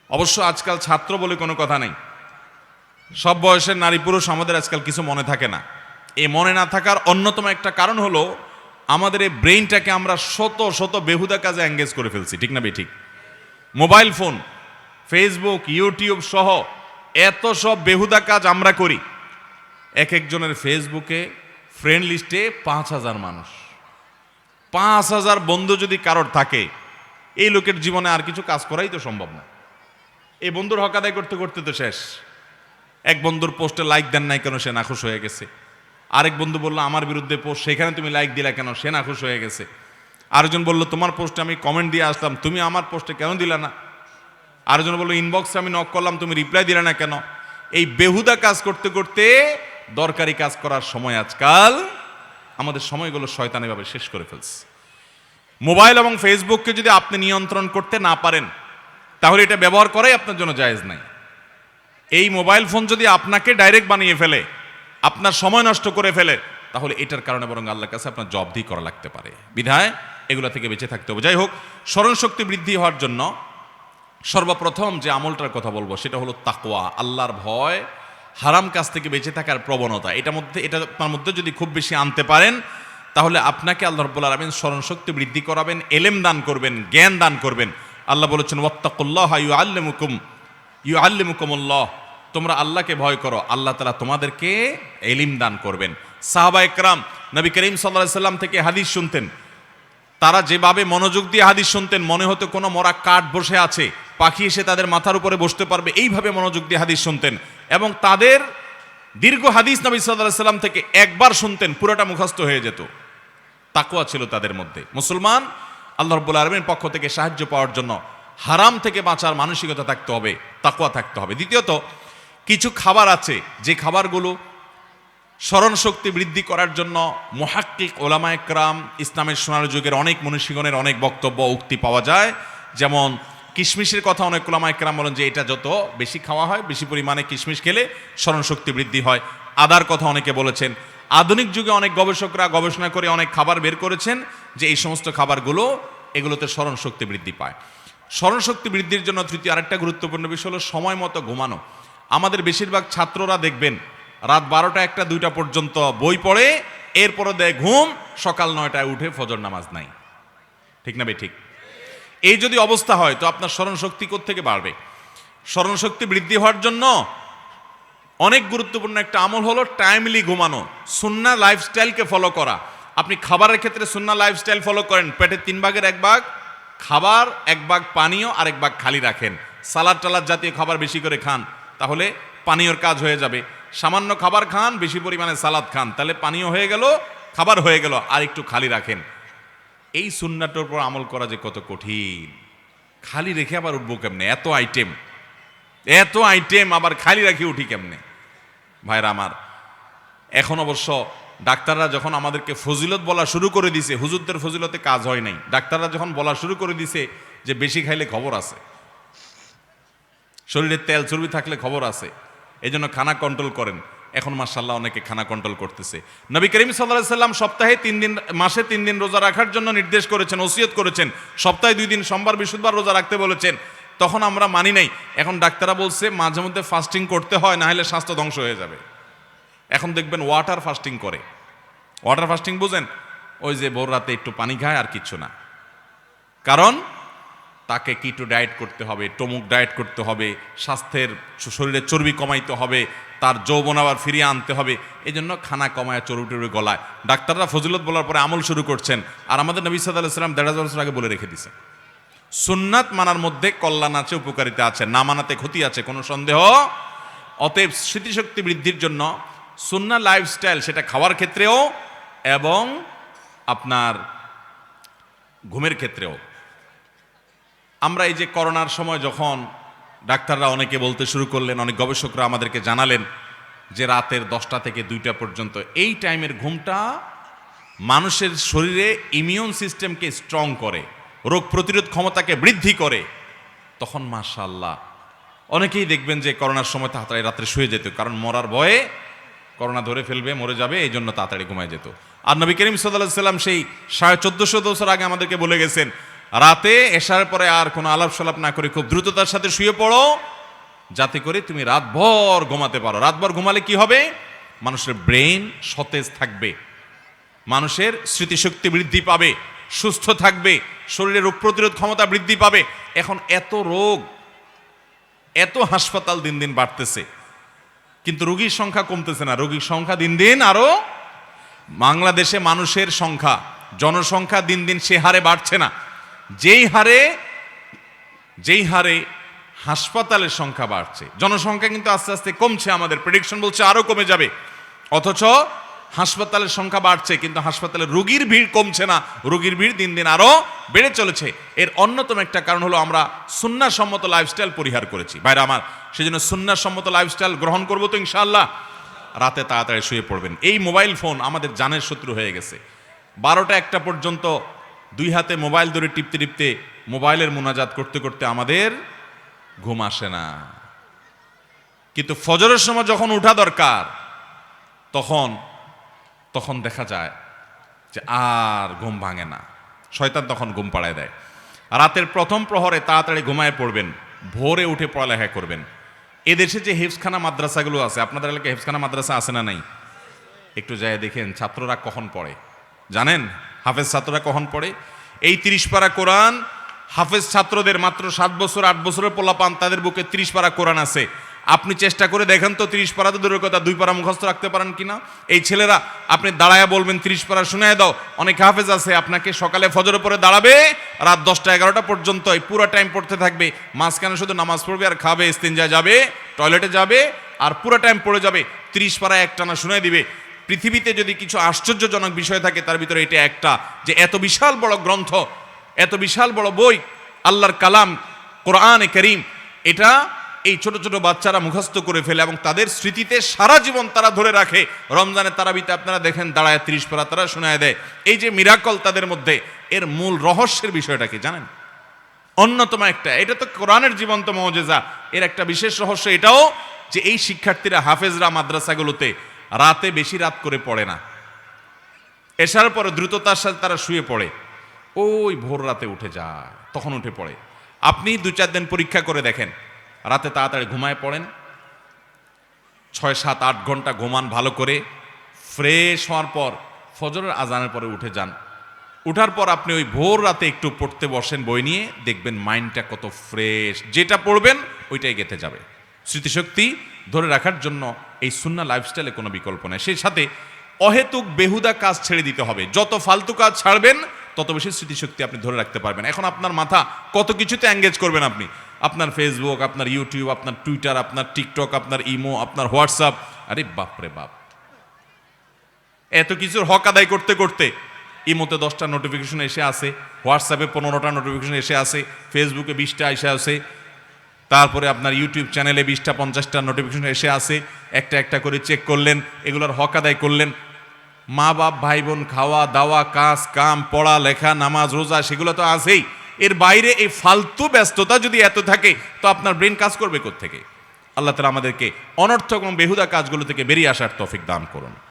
অবশ্য আজকাল ছাত্র বলে কোনো কথা নেই, সব বয়সের নারী পুরুষ আমাদের আজকাল কিছু মনে থাকে না। এই মনে না থাকার অন্যতম একটা কারণ হলো আমাদের এই ব্রেইনটাকে আমরা শত শত বেহুদা কাজে এঙ্গেজ করে ফেলছি, ঠিক না ঠিক? মোবাইল ফোন, ফেসবুক, ইউটিউব সহ এত সব বেহুদা কাজ আমরা করি। এক একজনের ফেসবুকে ফ্রেন্ড লিস্টে 5,000 মানুষ। 5,000 বন্ধু যদি কারোর থাকে, এই লোকের জীবনে আর কিছু কাজ করাই তো সম্ভব না। এই বন্ধুর হক আদায় করতে করতে তো শেষ। এক বন্ধুর পোস্টে লাইক দেন নাই কেন, সে নাখুশ হয়ে গেছে। আরেক বন্ধু বললো আমার বিরুদ্ধে পোস্ট, সেখানে তুমি লাইক দিলা কেন, সে নাখুশ হয়ে গেছে। আরেকজন বললো তোমার পোস্টে আমি কমেন্ট দিয়ে আসলাম, তুমি আমার পোস্টে কেন দিলা না। আরেকজন বললো ইনবক্সে আমি নক করলাম, তুমি রিপ্লাই দিলে না কেন। এই বেহুদা কাজ করতে করতে দরকারি কাজ করার সময় আজকাল আমাদের সময়গুলো শয়তান এভাবে শেষ করে ফেলছে। মোবাইল এবং ফেসবুককে যদি আপনি নিয়ন্ত্রণ করতে না পারেন, তাহলে এটা ব্যবহার করাই আপনার জন্য জায়েজ নাই। এই মোবাইল ফোন যদি আপনাকে ডাইরেক্ট বানিয়ে ফেলে, আপনার সময় নষ্ট করে ফেলে, তাহলে এটার কারণে বরং আল্লাহর কাছে আপনার জবাবদিহি করা লাগতে পারে। বিধায় এগুলা থেকে বেঁচে থাকতে হবে। যাই হোক, স্মরণশক্তি বৃদ্ধি হওয়ার জন্য সর্বপ্রথম যে আমলটার কথা বলবো সেটা হলো তাকওয়া, আল্লাহর ভয়, হারাম কাজ থেকে বেঁচে থাকার প্রবণতা। এটা আপনার মধ্যে যদি খুব বেশি আনতে পারেন, তাহলে আপনাকে আল্লাহ রাব্বুল আলামিন স্মরণশক্তি বৃদ্ধি করাবেন, এলেম দান করবেন, জ্ঞান দান করবেন। আল্লাহ বলেছেন ওয়াত্তাকুল্লাহ ইউআল্লিমুকুমুল্লাহ, তোমরা আল্লাহকে ভয় করো, আল্লাহ তাআলা তোমাদেরকে এলিম দান করবেন। সাহাবায়ে কেরাম নবী করিম সাল্লাল্লাহু আলাইহি সাল্লাম থেকে হাদিস শুনতেন, তারা যেভাবে মনোযোগ দিয়ে হাদিস শুনতেন, মনে হতো কোনো মরা কাঠ বসে আছে, পাখি এসে তাদের মাথার উপরে বসতে পারবে, এইভাবে মনোযোগ দিয়ে হাদিস শুনতেন। এবং তাদের দীর্ঘ হাদিস নবী সাল্লাল্লাহু আলাইহি সাল্লাম থেকে একবার শুনতেন, পুরোটা মুখস্থ হয়ে যেত। তাকওয়া ছিল তাদের মধ্যে। মুসলমান আল্লাহ রাব্বুল আলামিনের পক্ষ থেকে সাহায্য পাওয়ার জন্য হারাম থেকে বাঁচার মানসিকতা থাকতে হবে, তাকওয়া থাকতে হবে। দ্বিতীয়ত, কিছু খাবার আছে যে খাবারগুলো স্মরণশক্তি বৃদ্ধি করার জন্য মুহাক্কিক ওলামায়ে কেরাম, ইসলামের সোনার যুগের অনেক মনীষীগণের অনেক বক্তব্য উক্তি পাওয়া যায়। যেমন কিশমিশের কথা অনেক ওলামায়ে কেরাম বলেন যে এটা যত বেশি খাওয়া হয়, বেশি পরিমাণে কিশমিশ খেলে স্মরণশক্তি বৃদ্ধি হয়। আদার কথা অনেকে বলেছেন। আধুনিক যুগে অনেক গবেষকরা গবেষণা করে অনেক খাবার বের করেছেন যে এই সমস্ত খাবারগুলো, এগুলোতে স্মরণশক্তি বৃদ্ধি পায়। স্মরণশক্তি বৃদ্ধির জন্য তৃতীয় আরেকটা গুরুত্বপূর্ণ বিষয় হলো সময় মতো ঘুমানো। আমাদের বেশিরভাগ ছাত্ররা দেখবেন রাত 12টা 1টা 2টা পর্যন্ত বই পড়ে, এরপরে দেয় ঘুম, সকাল 9টায় উঠে ফজর নামাজ নাই। ঠিক না ঠিক? এই যদি অবস্থা হয় তো আপনার স্মরণশক্তি কোত্থেকে বাড়বে? স্মরণশক্তি বৃদ্ধি হওয়ার জন্য অনেক গুরুত্বপূর্ণ একটা আমল হলো টাইমলি ঘুমানো, সুন্নাহ লাইফস্টাইলকে ফলো করা। আপনি খাবারের ক্ষেত্রে সুন্নাহ লাইফস্টাইল ফলো করেন, পেটের 3 ভাগের 1 ভাগ খাবার, 1 ভাগ পানীয়, আর 1 ভাগ খালি রাখেন। সালাদ টালাদ জাতীয় খাবার বেশি করে খান, তাহলে পানীয়র কাজ হয়ে যাবে। সামান্য খাবার খান, বেশি পরিমাণে সালাদ খান, তাহলে পানীয় হয়ে গেল, খাবার হয়ে গেল, আর একটু খালি রাখেন। এই সুন্নাহটার উপর আমল করা যে কত কঠিন। খালি রেখে আবার উঠবো কেমনে? এত আইটেম আবার খালি রাখি উঠি কেমনে? ভাইরা আমার, এখন অবশ্য ডাক্তাররা যখন আমাদেরকে ফজিলত বলা শুরু করে দিছে, হুজুরদের ফজিলতে কাজ হয় নাই, ডাক্তাররা যখন বলা শুরু করে দিছে যে বেশি খাইলে খবর আছে, শরীরে তেল চর্বি থাকলে খবর আছে, এই জন্য খানা কন্ট্রোল করেন। এখন মাশাআল্লাহ অনেকে খানা কন্ট্রোল করতেছে। নবী করিম সাল্লাল্লাহু আলাইহি সাল্লাম সপ্তাহে 3 দিন, মাসে 3 দিন রোজা রাখার জন্য নির্দেশ করেছেন, ওসিয়ত করেছেন। সপ্তাহে 2 দিন সোমবার বৃহস্পতিবার রোজা রাখতে বলেছেন। তখন আমরা মানি নাই। এখন ডাক্তাররা বলছে মাঝে মধ্যে ফাস্টিং করতে হয়, না হলে স্বাস্থ্য ধ্বংস হয়ে যাবে। এখন দেখবেন ওয়াটার ফাস্টিং করে। ওয়াটার ফাস্টিং বুঝেন? ওই যে ভোর রাতে একটু পানি খায় আর কিচ্ছু না। কারণ তাকে কিটো ডায়েট করতে হবে, টমুক ডায়েট করতে হবে, স্বাস্থ্যের শরীরে চর্বি কমাইতে হবে, তার যৌবন আবার ফিরিয়ে আনতে হবে। এই জন্য খানা কমায় চর্বি গলায়। ডাক্তাররা ফজিলত বলার পরে আমল শুরু করছেন। আর আমাদের নবী সাল্লাল্লাহু আলাইহি ওয়াসাল্লাম 1.5 বছর আগে বলে রেখে দিয়েছেন, সুন্নাত মানার মধ্যে কল্যাণ আছে, উপকারিতা আছে, না মানাতে ক্ষতি আছে, কোনো সন্দেহ। অতএব স্মৃতিশক্তি বৃদ্ধির জন্য সুন্নাহ লাইফস্টাইল, সেটা খাওয়ার ক্ষেত্রেও এবং আপনার ঘুমের ক্ষেত্রেও। আমরা এই যে করোনার সময় যখন ডাক্তাররা অনেকে বলতে শুরু করলেন, অনেক গবেষকরা আমাদেরকে জানালেন যে রাতের 10টা থেকে 2টা পর্যন্ত এই টাইমের ঘুমটা মানুষের শরীরে ইমিউন সিস্টেমকে স্ট্রং করে, রোগ প্রতিরোধ ক্ষমতাকে বৃদ্ধি করে। তখন মাশাআল্লাহ অনেকেই দেখবেন যে করোনার সময় তাড়াতাড়ি রাত্রে শুয়ে যেত, কারণ মরার ভয়ে, করোনা ধরে ফেলবে, মরে যাবে, এই জন্য তাড়াতাড়ি ঘুমায় যেত। আর নবী করিম সাল্লাল্লাহু আলাইহি সাল্লাম সেই 1450 বছর আগে আমাদেরকে বলে গেছেন, রাতে এশার পরে আর কোনো আলাপ সালাপ না করে খুব দ্রুততার সাথে শুয়ে পড়ো, যাতে করে তুমি রাতভর ঘুমাতে পারো। রাতভর ঘুমালে কি হবে? মানুষের ব্রেন সতেজ থাকবে, মানুষের স্মৃতিশক্তি বৃদ্ধি পাবে, সুস্থ থাকবে, শরীরে রোগ প্রতিরোধ ক্ষমতা বৃদ্ধি পাবে। এখন এত রোগ, এত হাসপাতাল দিন দিন বাড়তেছে, কিন্তু রোগীর সংখ্যা কমতেছে না, রোগীর সংখ্যা দিন দিন আরো। বাংলাদেশে মানুষের সংখ্যা, জনসংখ্যা দিন দিন সে হারে বাড়ছে না যেই হারে হাসপাতালের সংখ্যা বাড়ছে। জনসংখ্যা কিন্তু আস্তে আস্তে কমছে, আমাদের প্রেডিকশন বলছে আরো কমে যাবে, অথচ হাসপাতালের সংখ্যা বাড়ছে, কিন্তু হাসপাতালে রোগীর ভিড় কমছে না, রোগীর ভিড় দিন দিন আরো বেড়ে চলেছে। এর অন্যতম একটা কারণ হলো আমরা সুন্নাহসম্মত লাইফস্টাইল পরিহার করেছি ভাইরা আমার। সেজন্য সুন্নাহসম্মত লাইফস্টাইল গ্রহণ করবো তো ইনশাআল্লাহ। রাতে তাড়াতাড়ি শুয়ে পড়বেন। এই মোবাইল ফোন আমাদের জানের শত্রু হয়ে গেছে। 12টা 1টা পর্যন্ত দুই হাতে মোবাইল ধরে টিপতে টিপতে, মোবাইলের মুনাজাত করতে করতে আমাদের ঘুম আসে না। কিন্তু ফজরের সময় যখন উঠা দরকার, তখন দেখা যায় যে আর ঘুম ভাঙে না, শয়তান তখন ঘুম পাড়ায় দেয়। রাতের প্রথম প্রহরে তাড়াতাড়ি ঘুমায় পড়বেন, ভোরে উঠে পড়ালেখা করবেন। এদেশে যে হেফজখানা মাদ্রাসাগুলো আছে, আপনাদের এলাকায় হেফজখানা মাদ্রাসা আছে না নাই? একটু যায় দেখেন ছাত্ররা কখন পড়ে, জানেন? হাফেজ ছাত্ররা কখন পড়ে? এই 30 পারা কোরআন হাফেজ ছাত্রদের, মাত্র 7 বছর 8 বছরের পোলাপান, তাদের বুকে 30 পারা কোরআন আছে। আপনি চেষ্টা করে দেখেন তো 30 পারা তো দূরের কথা, 2 পারা মুখস্থ রাখতে পারেন কিনা? এই ছেলেরা আপনি দাঁড়ায় বলবেন 30 পারা শুনায় দাও। অনেক হাফেজ আছে আপনাকে সকালে ফজরের পরে দাঁড়াবে, রাত 10টা 11টা পর্যন্ত এই পুরো টাইম পড়তে থাকবে, মাঝখানে শুধু নামাজ পড়বে আর খাবে, ইস্তিনজায় যাবে, টয়লেটে যাবে, আর পুরো টাইম পড়ে যাবে। 30 পারা একটানা শুনায় দিবে। পৃথিবীতে যদি কিছু আশ্চর্যজনক বিষয় থাকে তার ভিতরে এটা একটা, যে এত বিশাল বড় গ্রন্থ, এত বিশাল বড় বই, আল্লাহর কালাম কোরআনে কারীম, এটা এই ছোট ছোট বাচ্চারা মুখস্থ করে ফেলে এবং তাদের স্মৃতিতে সারা জীবন তারা ধরে রাখে। রমজানের তারাবিতে আপনারা দেখেন দাঁড়ায় 30 পারা তারা শোনায় দেয়। এই যে মিরাকল তাদের মধ্যে, এর মূল রহস্যের বিষয়টা কি জানেন? অন্যতম একটা, এটা তো কোরআনের জীবন্ত মুজিজা। এর একটা বিশেষ রহস্য এটাও যে এই শিক্ষার্থীরা, হাফেজরা মাদ্রাসাগুলোতে রাতে বেশি রাত করে পড়ে না। এশার পরে দ্রুততার সাথে তারা শুয়ে পড়ে, ওই ভোর রাতে উঠে যায়, তখন উঠে পড়ে। আপনি 2-4 দিন পরীক্ষা করে দেখেন, রাতে তাড়াতাড়ি ঘুমায় পড়েন, 6-7-8 ঘন্টা ঘুমান ভালো করে, ফ্রেশ হওয়ার পর ফজরের আজানের পরে উঠে যান। উঠার পর আপনি ওই ভোর রাতে একটু পড়তে বসেন বই নিয়ে, দেখবেন মাইন্ডটা কত ফ্রেশ, যেটা পড়বেন ওইটাই গেঁথে যাবে। স্মৃতিশক্তি ধরে রাখার জন্য এই সুন্নাহ লাইফস্টাইলে কোনো বিকল্প নেই। সেই সাথে অহেতুক বেহুদা কাজ ছেড়ে দিতে হবে। যত ফালতু কাজ ছাড়বেন তত বেশি স্মৃতিশক্তি আপনি ধরে রাখতে পারবেন। এখন আপনার মাথা কত কিছুতে এঙ্গেজ করবেন আপনি, আপনার ফেসবুক, আপনার ইউটিউব, আপনার টুইটার, আপনার টিকটক, আপনার ইমো, আপনার হোয়াটসঅ্যাপ, আরে বাপরে বাপ, এত কিছুর হক আদায় করতে করতে ইমোতে 10টা নোটিফিকেশন এসে আসে, হোয়াটসঅ্যাপে 15টা নোটিফিকেশন এসে আসে, ফেসবুকে 20টা এসে আসে, তারপরে আপনার ইউটিউব চ্যানেলে 20টা 50টা নোটিফিকেশন এসে আসে, একটা একটা করে চেক করলেন, এগুলোর হক আদায় করলেন। মা বাপ ভাই বোন, খাওয়া দাওয়া, কাজ কাম, পড়া লেখা, নামাজ রোজা, সেগুলো তো আছেই। এর বাইরে এই ফালতু ব্যস্ততা যদি এত থাকে, তো আপনার ব্রেন কাজ করবে কোত্থেকে? আল্লাহ তাআলা আমাদেরকে অনর্থক এবং বেহুদা কাজগুলো থেকে বেরিয়ে আসার তৌফিক দান করুন।